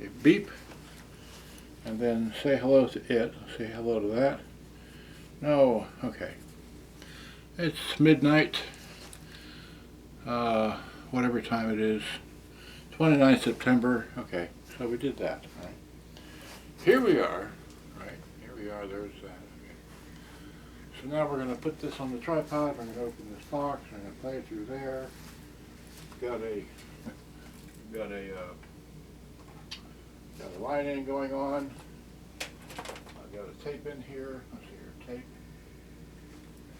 Okay, beep. And then say hello to it. Say hello to that. No, okay. It's midnight, whatever time it is. 29th September. Okay, so we did that. Right? Here we are. Right, here we are. There's that. Okay. So now we're going to put this on the tripod. We're going to open this box. We're going to play it through there. Got a line in going on. I've got a tape in here. Let's see here, tape.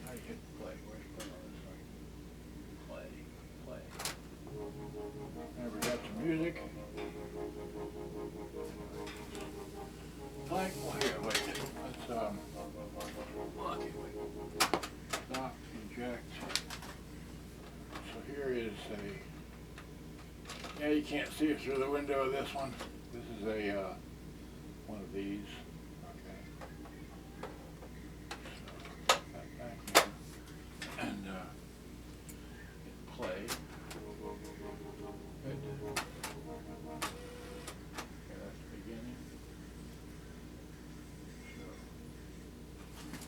How do you hit play? Where's play on this thing? Play. And we got some music. Play. Oh, here, wait. Let's stop, eject. So here is yeah, you can't see it through the window of this one. This is a one of these. Okay. So that back here and hit play. Good. Okay, that's the beginning.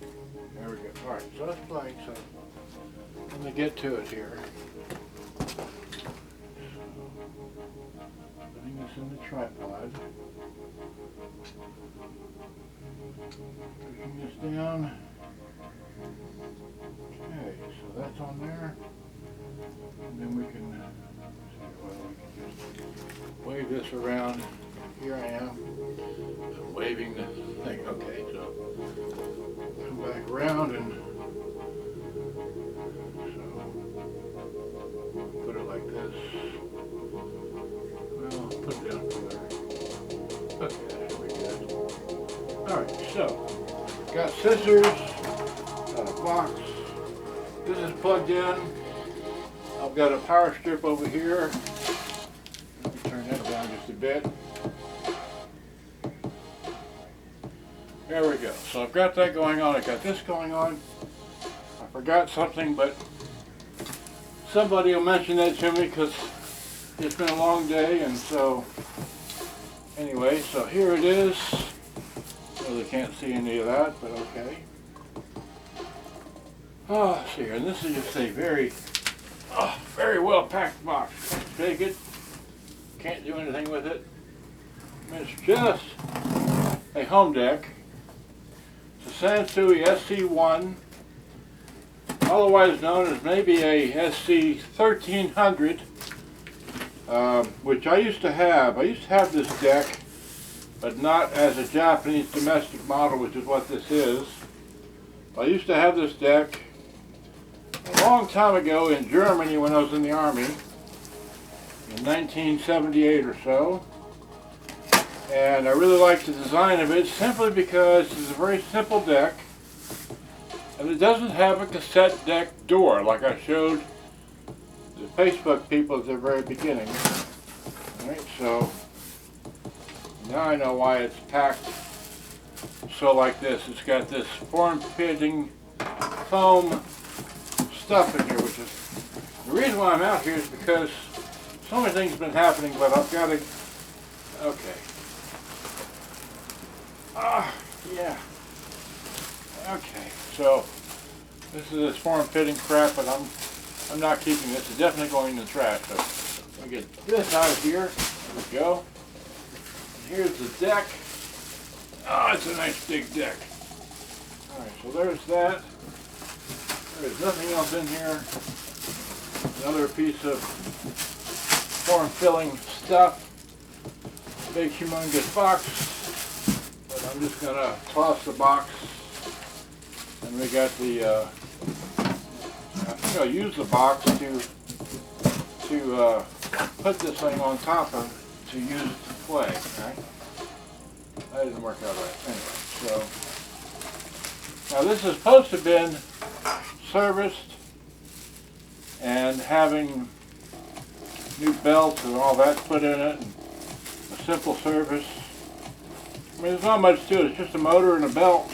So there we go. All right, so that's playing. So let me get to it here. Putting this in the tripod. Pushing this down. Okay, so that's on there. And then we can wave this around. Here I am. I'm waving the thing. Okay, so come back around and so put it like this. Well, put it down there. Okay, that's pretty good. Alright, so, got scissors, got a box. This is plugged in. I've got a power strip over here. Let me turn that down just a bit. There we go. So I've got that going on. I got this going on. I forgot something, but somebody will mention that to me because it's been a long day, and so anyway, so here it is. Really can't see any of that, but okay. Oh, see here, and this is just a very well packed box. Can't take it, can't do anything with it. It's just a home deck. It's a Sansui SC-1, otherwise known as maybe a SC-1300. Which I used to have. I used to have this deck, but not as a Japanese domestic model, which is what this is. I used to have this deck a long time ago in Germany when I was in the Army, in 1978 or so. And I really liked the design of it simply because it's a very simple deck, and it doesn't have a cassette deck door like I showed the Facebook people at the very beginning. Alright, so now I know why it's packed so like this. It's got this form-fitting foam stuff in here, which is the reason why I'm out here is because so many things have been happening, but I've got to, okay. Yeah. Okay, so this is this form-fitting crap, but I'm not keeping this. It's definitely going in the trash. So let me get this out of here. There we go. And here's the deck. Oh, it's a nice big deck. Alright, so there's that. There's nothing else in here. Another piece of form-filling stuff. Big humongous box. But I'm just going to toss the box. And we got the I think I'll use the box to put this thing on top of to use it to play. Right? That didn't work out right. Anyway, so now this is supposed to have been serviced and having new belts and all that put in it, and a simple service. I mean, there's not much to it. It's just a motor and a belt.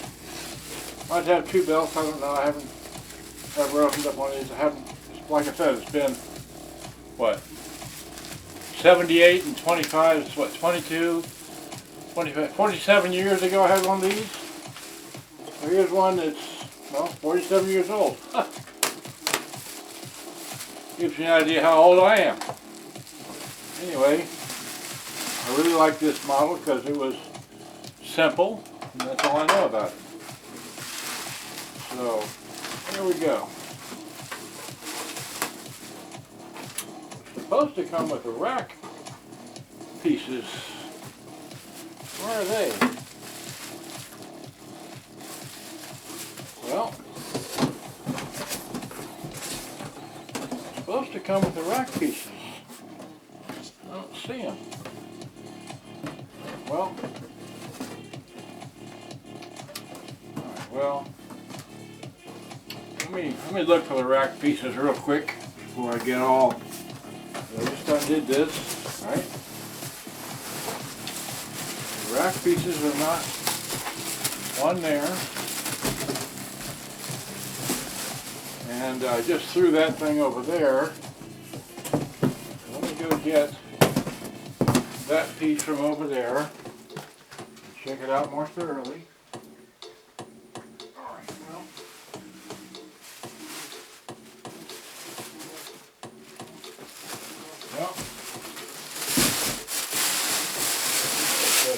Might have two belts. I don't know. I haven't ever opened up one of these. I haven't. Like I said, it's been what, 78 and 25, it's what, 22, 25, 47 years ago I had one of these. So here's one that's, well, 47 years old. Gives you an idea how old I am. Anyway, I really like this model because it was simple, and that's all I know about it. So, here we go. It's supposed to come with the rack pieces. Where are they? Well, it's supposed to come with the rack pieces. I don't see them. Well, alright, well, let me look for the rack pieces real quick before I get all. I just undid this, right? The rack pieces are not on there. And I just threw that thing over there. Let me go get that piece from over there and check it out more thoroughly. Alright, well. Well.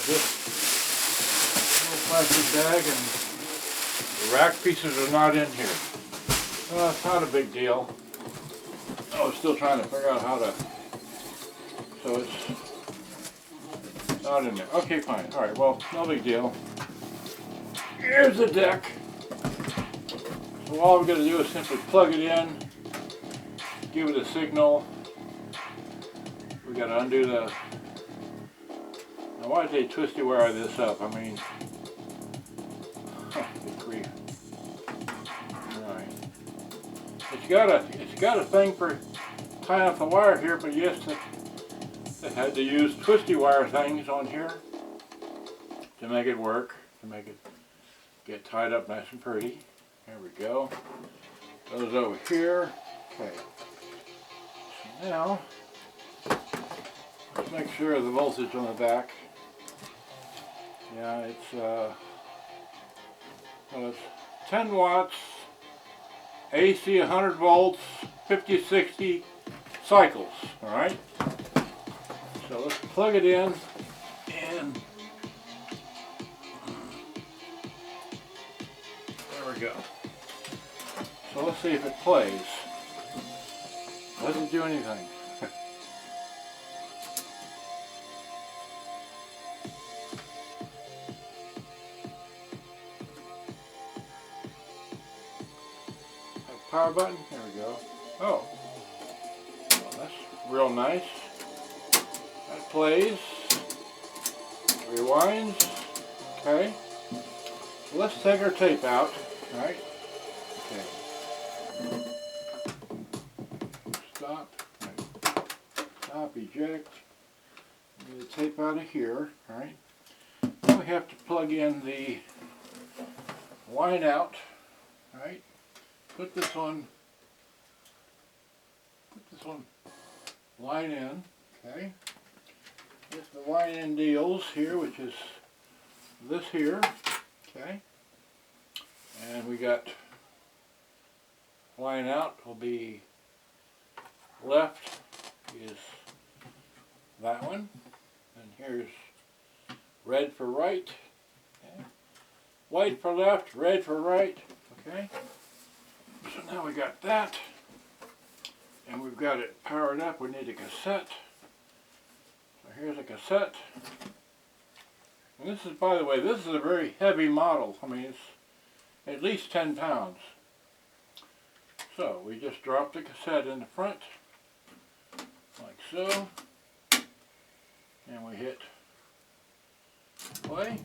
This little plastic bag, and the rack pieces are not in here. It's not a big deal. I was still trying to figure out how to, so it's not in there. Okay, fine. Alright, well, no big deal. Here's the deck. So all we're going to do is simply plug it in, give it a signal. We got to undo the, now why did they twisty wire this up? I mean, good grief. Alright. It's got a thing for tying up the wire here, but yes, they had to use twisty wire things on here to make it work, to make it get tied up nice and pretty. There we go. Those over here. Okay. So now, let's make sure of the voltage on the back. Yeah, it's well, it's 10 watts. AC 100 volts, 50-60 cycles, alright? So let's plug it in, and there we go. So let's see if it plays. Doesn't do anything. Power button, there we go. Oh, well, that's real nice. That plays, rewinds, okay. So let's take our tape out, right? Okay. Stop, stop, eject. Get the tape out of here, right? Now we have to plug in the line out, right? Put this one line in, okay. Get the line in deals here, which is this here, okay. And we got line out will be left is that one, and here's red for right, okay. White for left, red for right, okay. So now we got that, and we've got it powered up. We need a cassette. So here's a cassette. And this is, by the way, this is a very heavy model. I mean, it's at least 10 pounds. So we just drop the cassette in the front, like so, and we hit play.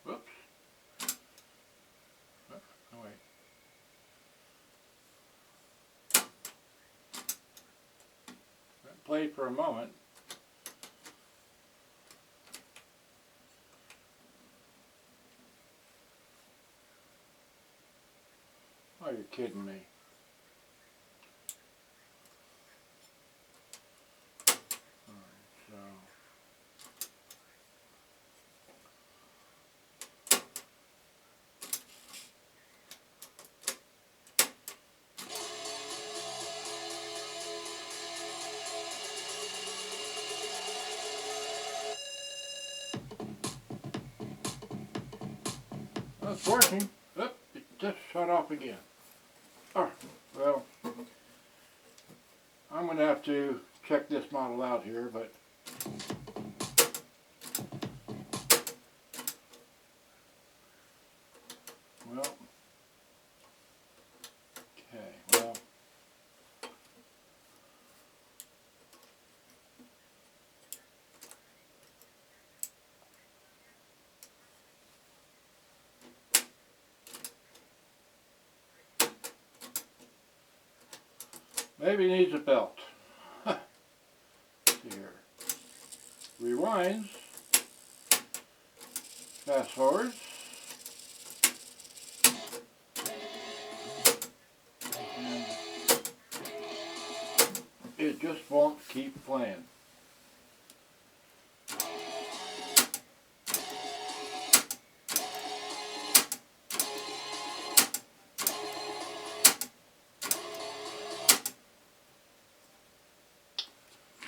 Whoops. Oh, wait. Played for a moment. Oh, you're kidding me. That's working. Oh, it just shut off again. Oh, well, I'm going to have to check this model out here, but well, okay, well, maybe it needs a belt. See here. Rewinds. Fast forwards. And it just won't keep playing.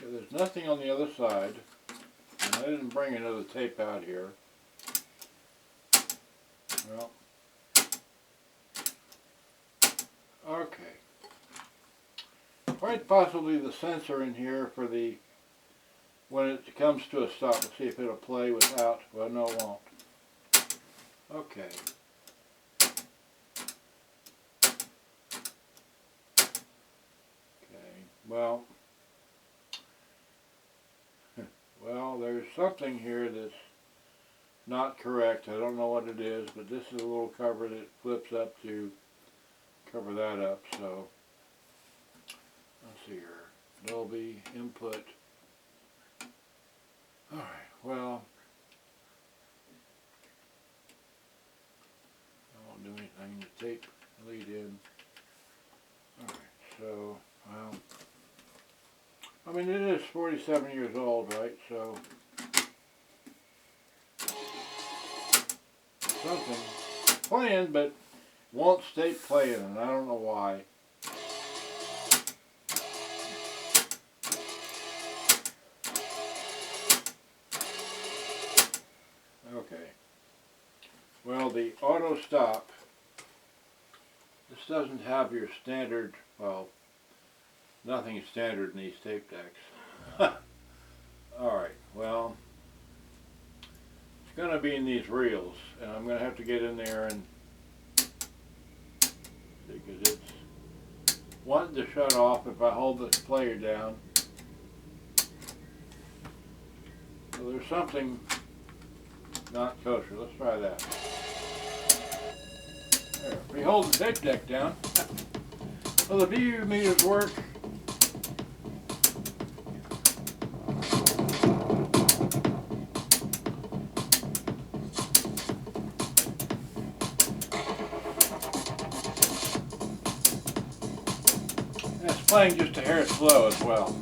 There's nothing on the other side, and I didn't bring another tape out here. Well, okay. Quite possibly the sensor in here for the, when it comes to a stop, let's see if it'll play without, well no it won't. Okay. Okay, well, there's something here that's not correct. I don't know what it is, but this is a little cover that flips up to cover that up. So let's see here. Dolby input. Alright, well, I won't do anything to tape the lead in. Alright, so, well, I mean, it is 47 years old, right? So something playing, but won't stay playing, and I don't know why. Okay. Well, the auto stop. This doesn't have your standard. Well, nothing is standard in these tape decks. Alright, well, it's going to be in these reels, and I'm going to have to get in there and because it's wanting to shut off if I hold this player down. So there's something not kosher. Let's try that. There. If we hold the tape deck down, well, the VU meters work. And it's playing just a hair slow as well.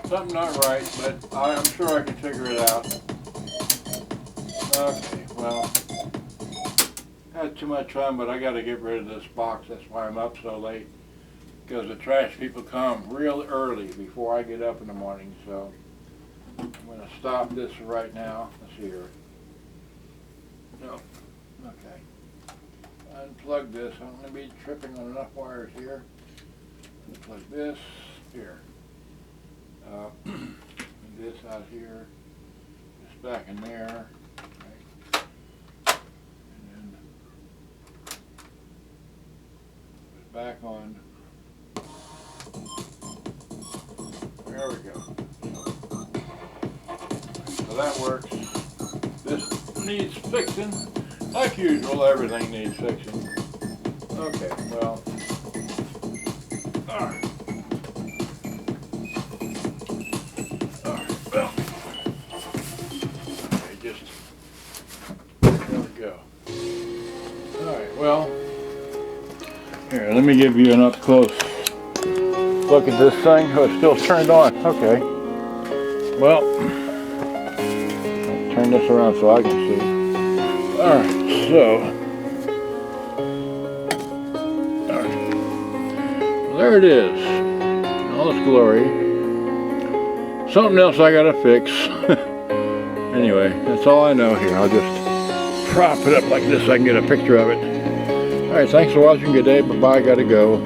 Something not right, but I'm sure I can figure it out. Okay, well, had too much fun, but I got to get rid of this box. That's why I'm up so late, because the trash people come real early before I get up in the morning. So I'm going to stop this right now. Let's see here. No, okay. Unplug this. I'm going to be tripping on enough wires here. Unplug this here. This out here, this back in there, right? And then put it back on. There we go. So that works. This needs fixing. Like usual, everything needs fixing. Okay, well, all right. Well, here, let me give you an up close look at this thing. Oh, it's still turned on. Okay. Well, I'll turn this around so I can see. Alright, so. Alright. So there it is, in all its glory. Something else I gotta fix. Anyway, that's all I know here. I'll just prop it up like this so I can get a picture of it. Alright, thanks for watching. Good day. Bye-bye. Gotta go.